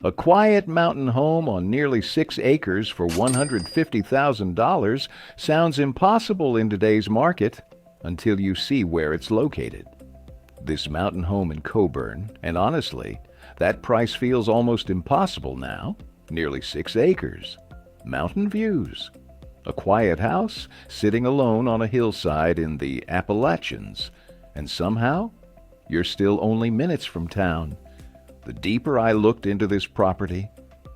A quiet mountain home on nearly 6 acres for $150,000 sounds impossible in today's market until you see where it's located. This mountain home in Coeburn, and honestly, that price feels almost impossible now. Nearly 6 acres, mountain views, a quiet house sitting alone on a hillside in the Appalachians, and somehow you're still only minutes from town. The deeper I looked into this property,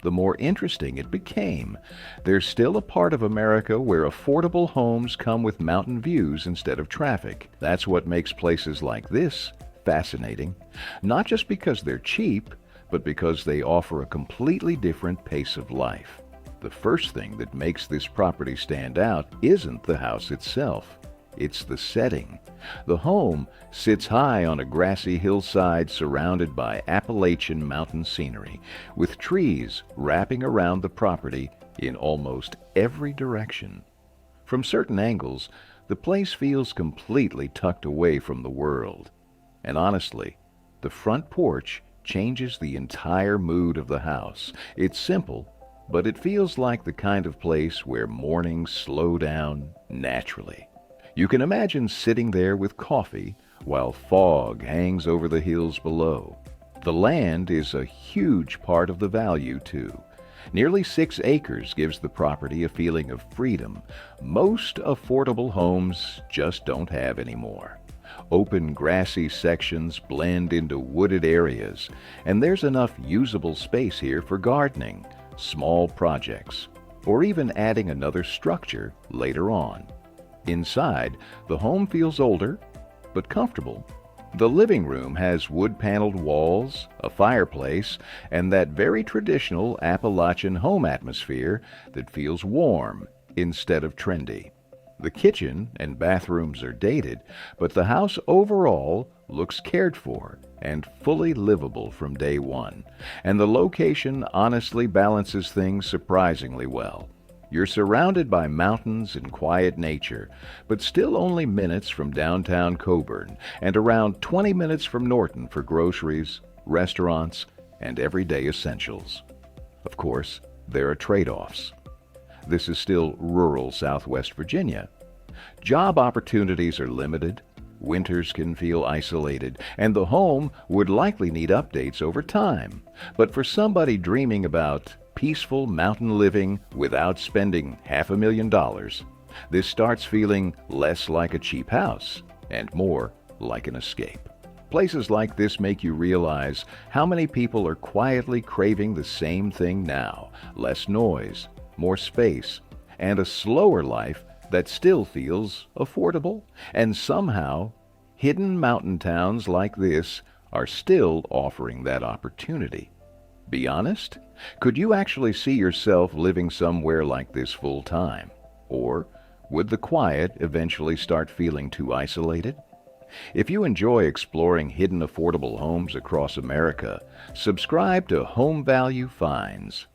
the more interesting it became. There's still a part of America where affordable homes come with mountain views instead of traffic. That's what makes places like this fascinating, not just because they're cheap, but because they offer a completely different pace of life. The first thing that makes this property stand out isn't the house itself. It's the setting. The home sits high on a grassy hillside surrounded by Appalachian mountain scenery, with trees wrapping around the property in almost every direction. From certain angles, the place feels completely tucked away from the world. And honestly, the front porch changes the entire mood of the house. It's simple, but it feels like the kind of place where mornings slow down naturally. You can imagine sitting there with coffee while fog hangs over the hills below. The land is a huge part of the value, too. Nearly 6 acres gives the property a feeling of freedom most affordable homes just don't have anymore. Open grassy sections blend into wooded areas, and there's enough usable space here for gardening, small projects, or even adding another structure later on. Inside, the home feels older, but comfortable. The living room has wood-paneled walls, a fireplace, and that very traditional Appalachian home atmosphere that feels warm instead of trendy. The kitchen and bathrooms are dated, but the house overall looks cared for and fully livable from day one. And the location honestly balances things surprisingly well. You're surrounded by mountains and quiet nature, but still only minutes from downtown Coeburn and around 20 minutes from Norton for groceries, restaurants, and everyday essentials. Of course, there are trade-offs. This is still rural Southwest Virginia. Job opportunities are limited, winters can feel isolated, and the home would likely need updates over time. But for somebody dreaming about peaceful mountain living without spending $500,000, this starts feeling less like a cheap house and more like an escape. Places like this make you realize how many people are quietly craving the same thing now: less noise, more space, and a slower life that still feels affordable. And somehow, hidden mountain towns like this are still offering that opportunity. Be honest? Could you actually see yourself living somewhere like this full time? Or would the quiet eventually start feeling too isolated? If you enjoy exploring hidden affordable homes across America, subscribe to Home Value Finds.